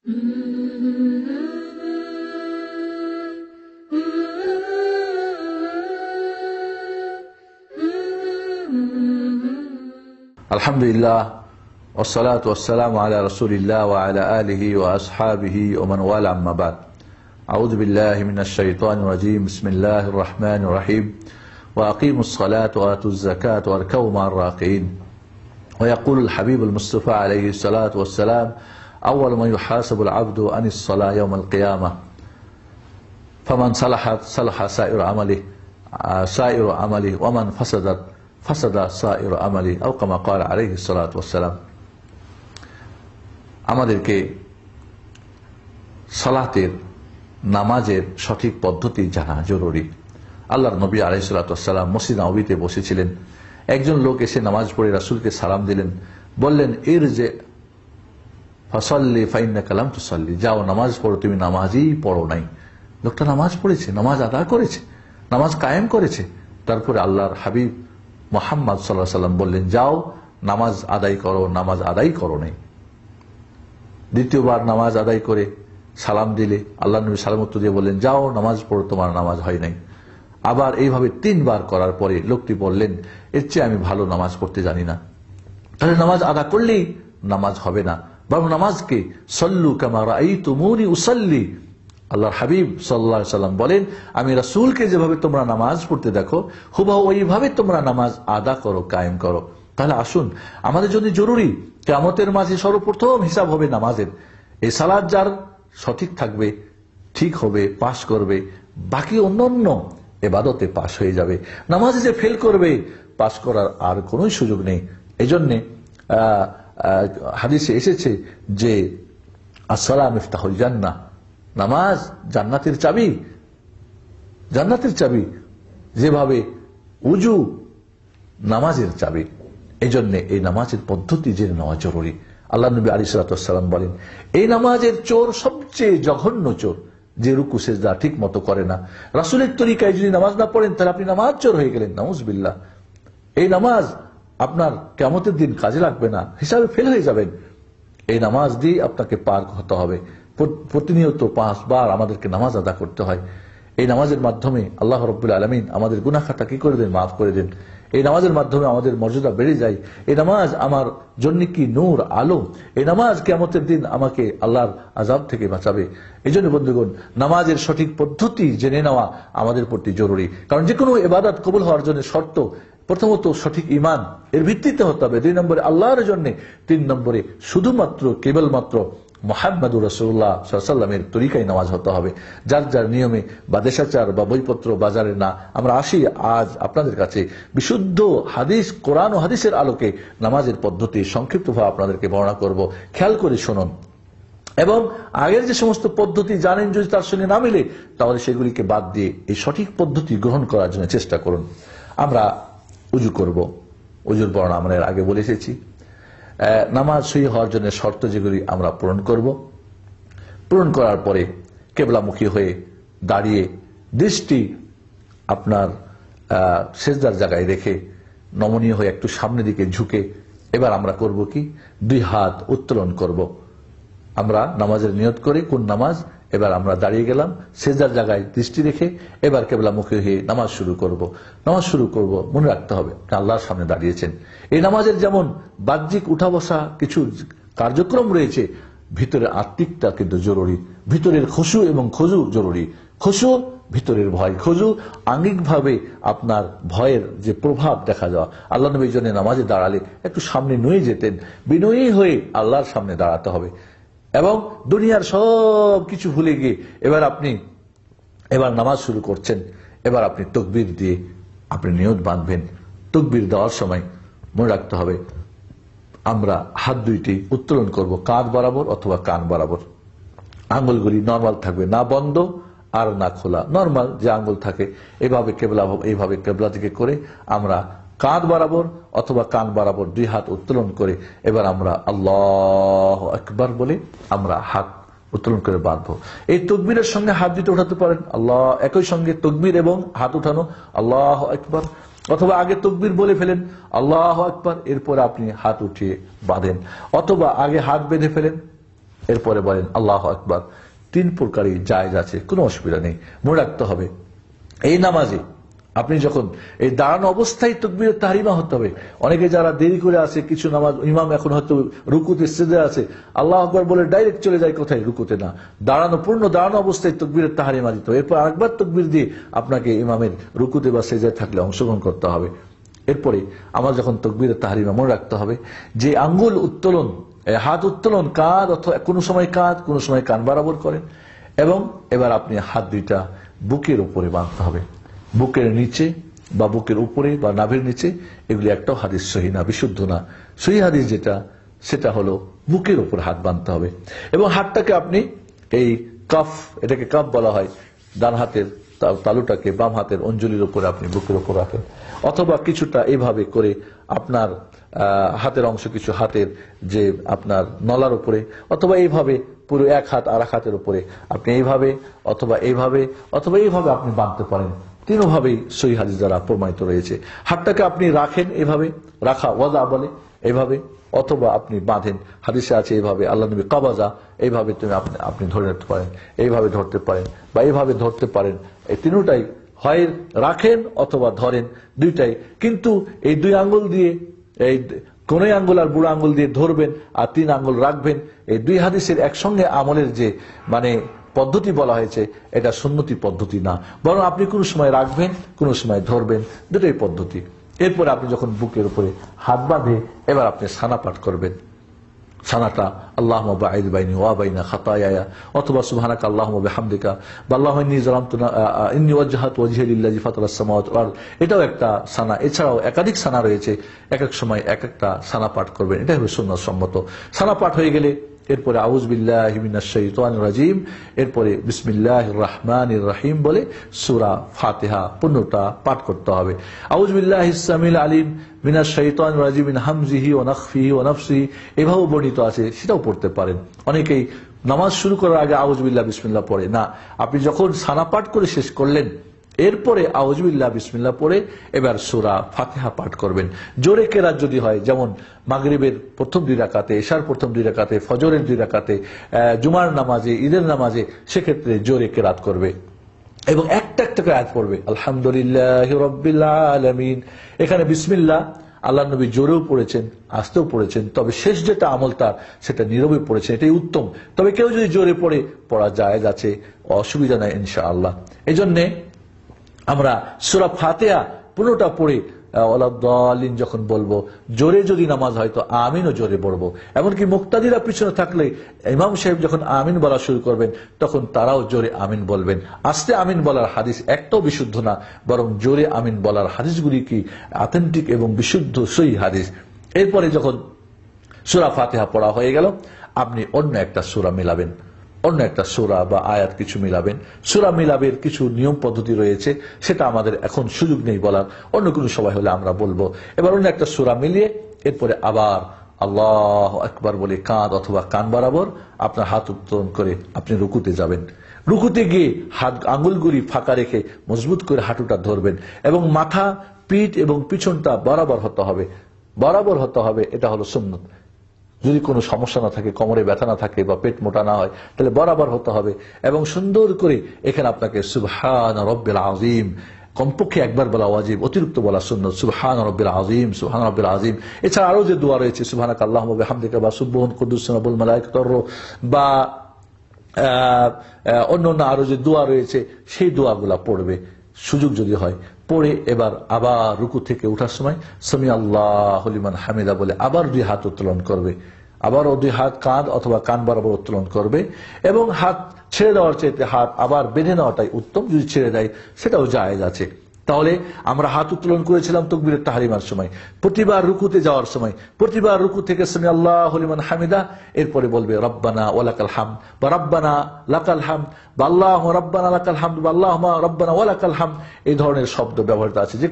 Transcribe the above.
আলহামদুলিল্লাহ ওয়াসসালাতু ওয়াসসালামু আলা রাসূলিল্লাহ ওয়া আলা আলিহি ওয়া আসহাবিহি ওয়া মান ওয়ালা আম্মা বাদ আউযু বিল্লাহি মিনাশ শাইতানির রাজীম বিসমিল্লাহির রহমানির রহিম ওয়া আকিমুস সালাতা ওয়া আতুজ যাকাতা ওয়ারকাউ মা'আর রাকিঈন ওয়া ইয়াকুলুল হাবিবুল মুস্তাফা আলাইহিস সালাতু ওয়াসসালাম আউয়ালু মা ইউহাসাবুল আবদু আনিস সালাহ ইয়াওমাল কিয়ামাহ ফামান সালাহাত সালাহা সাইরু আমালিহি ওয়া মান ফাসাদাত ফাসাদা সাইরু আমালি আও কামা ক্বালা আলাইহিস সালাতু ওয়াসসালাম। আমাদেরকে সালাতের নামাজের সঠিক পদ্ধতি জানা জরুরি। আল্লাহর নবী আলাইহিস সালাতু ওয়াসসালাম মসজিদ নববীতে বসেছিলেন। একজন লোক এসে নামাজ পড়ে রাসূলকে সালাম দিলেন, বললেন ইরজি ফাসাল্লি ফাইন্নাকা লাম তুসাল্লি, যাও নামাজ পড়ো, তুমি নামাজই পড়ো নাই। লোকটা নামাজ পড়েছে, নামাজ আদা করেছে, নামাজ কায়েম করেছে। তারপরে আল্লাহর হাবিব মুহাম্মদ সাল্লাল্লাহু আলাইহি ওয়াসাল্লাম বললেন, যাও নামাজ আদায় করো, নামাজ আদায় করো নাই। দ্বিতীয়বার নামাজ আদায় করে সালাম দিলে আল্লাহ নবী সালাম উত্তর দিয়ে বললেন, যাও নামাজ পড়ো, তোমার নামাজ হয় নাই। আবার এইভাবে 3 বার করার পরে লোকটি বললেন, এর চেয়ে আমি ভালো নামাজ পড়তে জানি না। তাহলে নামাজ আদা করলেই নামাজ হবে না, বরং নামাজকে সল্লু কামা রাআইতুমুনি উসাল্লি, আল্লাহর হাবিব সাল্লাল্লাহু আলাইহি ওয়াসাল্লাম বলেন, আমি রাসূলকে যেভাবে তোমরা নামাজ পড়তে দেখো হুবহু ওইভাবে তোমরা নামাজ আদা করো, কায়েম করো। তাহলে আসুন, আমাদের জন্য জরুরি, কিয়ামতের মাঝে সর্বপ্রথম হিসাব হবে নামাজের। এই সালাত যার সঠিক থাকবে, ঠিক হবে, পাশ করবে, বাকি অন্যান্য ইবাদতে পাশ হয়ে যাবে। নামাজে যে ফেল করবে, পাশ করার আর কোনো সুযোগ নেই। এজন্য হাদিসে এসেছে যে আসসালাম মিফতাহুল জান্নাহ, নামাজ জান্নাতের চাবি। জান্নাতের চাবি যেভাবে উজু নামাজের চাবি, এই জন্য এই নামাজের পদ্ধতি জেনে নেওয়া জরুরি। আল্লাহ নবী আলাইহিস সালাতু ওয়াসসালাম বলেন, এই নামাজের চোর সবচেয়ে জঘন্য চোর, যে রুকু সিজদা ঠিক মতো করে না। রাসূলের তরিকায় যদি নামাজ না পড়েন তাহলে আপনি নামাজ চোর হয়ে গেলেন, নাউযুবিল্লাহ। এই নামাজ আপনার কিয়ামতের দিন কাজে লাগবে না, হিসাবে ফেল হয়ে যাবেন। এই নামাজ দিয়ে আপনাকে পার হতে হবে। প্রতিনিয়ত 5 বার আমাদেরকে নামাজ আদা করতে হয়। এই নামাজের মাধ্যমে আল্লাহ রাব্বুল আলামিন আমাদের গুনাহ খাতা কি করে দেন, মাফ করে দেন। এই নামাজের মাধ্যমে আমাদের মর্যাদা বেড়ে যায়। এই নামাজ আমার জন্য কি নূর, আলো। এই নামাজ কিয়ামতের দিন আমাকে আল্লাহর আযাব থেকে বাঁচাবে। এই জন্য বন্ধুগণ, নামাজের সঠিক পদ্ধতি জেনে নেওয়া আমাদের প্রতি জরুরি। কারণ যে কোনো ইবাদত কবুল হওয়ার জন্য শর্ত প্রথমত সঠিক ঈমান, এর ভিত্তিতে হতে হবে। 2 নম্বরে আল্লাহর জন্য, 3 নম্বরে শুধুমাত্র কেবলমাত্র মুহাম্মদুর রাসূলুল্লাহ সাল্লাল্লাহু আলাইহি ওয়াসাল্লামের তরিকায় নামাজ হতে হবে, যার যার নিয়মে বা দেশাচার বা বইপত্র বাজারে না। আমরা আসি আজ আপনাদের কাছে বিশুদ্ধ হাদিস, কোরআন ও হাদিসের আলোকে নামাজের পদ্ধতি সংক্ষিপ্তভাবে আপনাদেরকে বর্ণনা করব। খেয়াল করে শুনুন, এবং আগের যে সমস্ত পদ্ধতি জানেন যদি তার সঙ্গে না মিলে, তাহলে সেগুলিকে বাদ দিয়ে এই সঠিক পদ্ধতি গ্রহণ করার জন্য চেষ্টা করুন। আমরা উজু করব। উজুর বর্ণনা আমরা এর আগে বলে এসেছি। নামাজ সহি হওয়ার জন্য শর্ত যেগুলি আমরা পূরণ করব। পূরণ করার পরে কেবলামুখী হয়ে দাঁড়িয়ে দৃষ্টি আপনার সেজদার জায়গায় রেখে নমনীয় হয়ে একটু সামনের দিকে ঝুঁকে এবার আমরা করব কি, 2 হাত উত্তোলন করব। আমরা নামাজের নিয়ত করে কোন নামাজ, এবার আমরা দাঁড়িয়ে গেলাম সেজদার জায়গায় দৃষ্টি রেখে, এবার কেবলামুখী হয়ে নামাজ শুরু করব। নামাজ শুরু করব, মনে রাখতে হবে আল্লাহর সামনে দাঁড়িয়েছেন। এই নামাজের যেমন বাহ্যিক উঠা বসা কিছু কার্যক্রম রয়েছে, ভিতরের আত্মিকটা কিন্তু জরুরি। ভিতরের খুশু এবং খুজু জরুরি। খুশু ভিতরের ভয়, খুজু আঙ্গিকভাবে আপনার ভয়ের যে প্রভাব দেখা যাওয়া। আল্লাহ নবী জন্য নামাজে দাঁড়ালে একটু সামনে নুয়ে যেতেন, বিনয়ী হয়ে আল্লাহর সামনে দাঁড়াতে হবে। এবং দুনিয়ার সব কিছু ভুলে গিয়ে এবার নামাজ শুরু করছেন। এবার আপনি তাকবীর দিয়ে আপনি নিয়ত বাঁধবেন। তাকবীর দেওয়ার সময় মনে রাখতে হবে আমরা হাত 2টি উত্তোলন করব কাঁধ বরাবর অথবা কান বরাবর। আঙ্গুলগুলি নরমাল থাকবে, না বন্ধ আর না খোলা, নরমাল যে আঙ্গুল থাকে। এইভাবে কেবলা দিকে করে আমরা কাঁধ বরাবর অথবা কান বরাবর 2 হাত উত্তোলন করে এবার আমরা আল্লাহু আকবার বলে আমরা হাত উত্তোলন করে বাঁধবো। এই তাকবীরের সঙ্গে হাত 2টা উঠাতে পারেন, আল্লাহ, একই সঙ্গে তাকবীর এবং হাত উঠানো আল্লাহু আকবার, অথবা আগে তাকবীর বলে ফেলেন আল্লাহু আকবার, এরপর আপনি হাত উঠিয়ে বাঁধেন, অথবা আগে হাত বেঁধে ফেলেন এরপরে বলেন আল্লাহু আকবার। 3 প্রকারই জায়েজ আছে, কোনো অসুবিধা নেই। মনে রাখতে হবে এই নামাজে আপনি যখন এই দাঁড়ানো অবস্থায় তাকবীরে তাহরিমা হতে হবে। অনেকে যারা দেরি করে আসে, কিছু নামাজ ইমাম এখন হয়তো রুকুতে সিজদা আছে, আল্লাহু আকবার বলে ডাইরেক্ট চলে যায় কোথায়? রুকুতে না, দাঁড়ানো, পূর্ণ দাঁড়ানো অবস্থায় তাকবীরে তাহরিমা দিতে হবে। এরপর আরেকবার তাকবীর দিয়ে আপনাকে ইমামের রুকুতে বা সিজদায় থাকলে অংশগ্রহণ করতে হবে। এরপরে আমরা যখন তাকবীরে তাহরিমা মনে রাখতে হবে যে আঙ্গুল উত্তোলন, হাত উত্তোলন, কাঁধ অথবা কোনো সময় কাঁধ, কোনো সময় কান বরাবর করেন, এবং এবার আপনি হাত দুইটা বুকের উপরে বাঁধতে হবে। বুকের নিচে বা বুকের উপরে বা নাভির নিচে, এগুলি একটাও হাদিস সহিহ না, বিশুদ্ধ না। সহিহ হাদিস যেটা, সেটা হলো বুকের উপর হাত বাঁধতে হবে। এবং হাতটাকে আপনি এই কাফ, এটাকে কাফ বলা হয়, ডান হাতের তালুটাকে বাম হাতের অঞ্জলির উপরে আপনি বুকের উপর রাখেন, অথবা কিছুটা এইভাবে করে আপনার হাতের অংশ কিছু হাতের যে আপনার নলার উপরে, অথবা এইভাবে পুরো এক হাত আর এক হাতের উপরে আপনি এইভাবে অথবা এইভাবে অথবা এইভাবে আপনি বাঁধতে পারেন। তিনভাবেই সহিহ হাদিস দ্বারা প্রমাণিত রয়েছে। হাতটাকে আপনি রাখেন, এভাবে রাখা ওয়াদা বলে, এইভাবে, অথবা আপনি বাঁধেন, হাদিসে আছে এইভাবে, আল্লাহ নবী কাবাজা, এইভাবে আপনি ধরে নিতে পারেন, এইভাবে ধরতে পারেন বা এইভাবে ধরতে পারেন। এই তিনটাই হয় রাখেন অথবা ধরেন, দুইটাই। কিন্তু এই 2 আঙ্গুল দিয়ে, এই কোনই আঙ্গুল আর বুড়ো আঙ্গুল দিয়ে ধরবেন আর 3 আঙ্গুল রাখবেন, এই 2 হাদিসের একসঙ্গে আমলের যে মানে পদ্ধতি বলা হয়েছে, এটা সুন্নতি পদ্ধতি না, বরং আপনি কোনো সময় রাখবেন, কোনো সময় ধরবেন, দুটোই পদ্ধতি। এরপরে আপনি যখন বুকের উপরে হাত বাঁধে এবার আপনি সানা পাঠ করবেন। সানাটা আল্লাহুম্মা বাঈদ বাইনি ওয়া বাইনা খাতায়ায়া, অথবা সুবহানাকা আল্লাহুম্মা বিহামদিকা, বা আল্লাহুম্মা ইন্নী যালামতু ইন্নী ওয়াজজাহতু ওয়াজহিয়া লিল্লাযী ফাতারাস সামাওয়াতি ওয়াল আরদ, এটাও একটা সানা। এছাড়াও একাধিক সানা রয়েছে, এক এক সময় এক একটা সানা পাঠ করবেন, এটাই হলো সুন্নাত সম্মত। সানা পাঠ হয়ে গেলে এরপরে আউযু বিল্লাহি মিনাশ শাইতানির রাজিম, এরপরে বিসমিল্লাহির রহমানির রহিম বলে সূরা ফাতিহা পূর্ণটা পাঠ করতে হবে। আউযু বিল্লাহিস সামিল আলিম মিনাশ শাইতানির রাজিম মিন হামজিহি ওয়া নাফখিহি ওয়া নাফসিহি, এভাবেও বর্ণিত আছে, সেটাও পড়তে পারেন। অনেকেই নামাজ শুরু করার আগে আউযু বিল্লাহ বিসমিল্লাহ পড়ে না, আপনি যখন সানা পাঠ করে শেষ করলেন এরপরে আউযু বিল্লাহ বিসমিল্লাহ পড়ে এবার সূরা ফাতিহা পাঠ করবেন। জোরে কেরাত যদি হয়, যেমন মাগরিবের প্রথম 2 রাকাতে, এশার প্রথম 2 রাকাতে, ফজরের 2 রাকাতে, জুমার নামাজে, ঈদের নামাজে, সেক্ষেত্রে জোরে কেরাত করবে এবং একটা একটা করে আয়াত পড়বে। আলহামদুলিল্লাহি রাব্বিল আলামিন, এখানে বিসমিল্লাহ আল্লাহ নবী জোরেও পড়েছেন, আস্তেও পড়েছেন, তবে শেষ যেটা আমল তার সেটা নীরবে পড়েছেন, এটাই উত্তম। তবে কেউ যদি জোরে পড়া জায়েজ আছে, অসুবিধা নাই ইনশাআল্লাহ। এজন্যে আমরা সূরা ফাতিহা পুরোটা পড়ে ওয়ালাদ-দালিন যখন বলবো, জোরে যদি নামাজ হয় তো আমিনও জোরে পড়বো। এমনকি মুক্তাদিরা পিছনে থাকলে ইমাম সাহেব যখন আমিন বলা শুরু করবেন তখন তারাও জোরে আমিন বলবেন। আস্তে আমিন বলার হাদিস একটাও বিশুদ্ধ না, বরং জোরে আমিন বলার হাদিসগুলি কি অথেন্টিক এবং বিশুদ্ধ সহিহ হাদিস। এরপরে যখন সূরা ফাতিহা পড়া হয়ে গেল, আপনি অন্য একটা সূরা মিলাবেন, অন্য একটা সূরা বা আয়াত কিছু মিলাবেন। সূরা মিলাবের কিছু নিয়ম পদ্ধতি রয়েছে, সেটা আমাদের এখন সুযোগ নেই বলার, অন্য কোনো সময় হলে আমরা বলবো। এবার অন্য একটা সূরা মিলিয়ে এরপরে আবার আল্লাহু আকবার বলে কাঁধ অথবা কান বরাবর আপনার হাত উত্তোলন করে আপনি রুকুতে যাবেন। রুকুতে গিয়ে হাত আঙ্গুলগুলি ফাঁকা রেখে মজবুত করে হাঁটুটা ধরবেন এবং মাথা, পিঠ এবং পিছনটা বরাবর হতে হবে, বরাবর হতে হবে। এটা হলো সুন্নত। যদি কোনো সমস্যা না থাকে, কোমরে ব্যথা না থাকে বা পেট মোটা না হয়, তাহলে বরাবর হতে হবে। এবং সুন্দর করে এখানে আপনাকে সুবহান রাব্বিল আযীম কমপক্ষে একবার বলা ওয়াজিব, অতিরিক্ত বলা সুন্নাত। সুবহান রাব্বিল আযীম, সুবহান রাব্বিল আযীম। এছাড়া আরো যে দোয়া রয়েছে, সুবহানাকা আল্লাহুম্মা ওয়া বিহামদিকা বা সুবহান কুদ্দুসুন রাব্বুল মালায়েকাতুর রূহ, বা অন্য আরো যে দোয়া রয়েছে সেই দোয়াগুলা পড়বে সুযোগ যদি হয়। পড়ে এবার আবার রুকু থেকে ওঠার সময় সামি আল্লাহু লিমান হামিদা বলে আবার 2 হাত উত্তোলন করবে, আবারও 2 হাত কাঁধ অথবা কান বরাবর উত্তোলন করবে। এবং হাত ছেড়ে দেওয়ার চাইতে হাত আবার বেঁধে নেওয়াটাই উত্তম, যদি ছেড়ে দেয় সেটাও জায়েজ আছে। তাহলে আমরা হাত উত্তোলন করেছিলাম তাকবীরুত তাহরিমার সময়, প্রতিবার রুকুতে যাওয়ার সময়, প্রতিবার রুকু থেকে সামি আল্লাহু লিমান হামিদা, এরপরে বলবে রব্বানা ওয়ালাকাল হামদ বা রব্বানা লাকাল হামদ বা আল্লাহুম্মা রব্বানা লাকাল হামদ বা আল্লাহুম্মা রব্বানা ওয়ালাকাল হামদ। এই ধরনের শব্দ ব্যবহৃত আছে। যে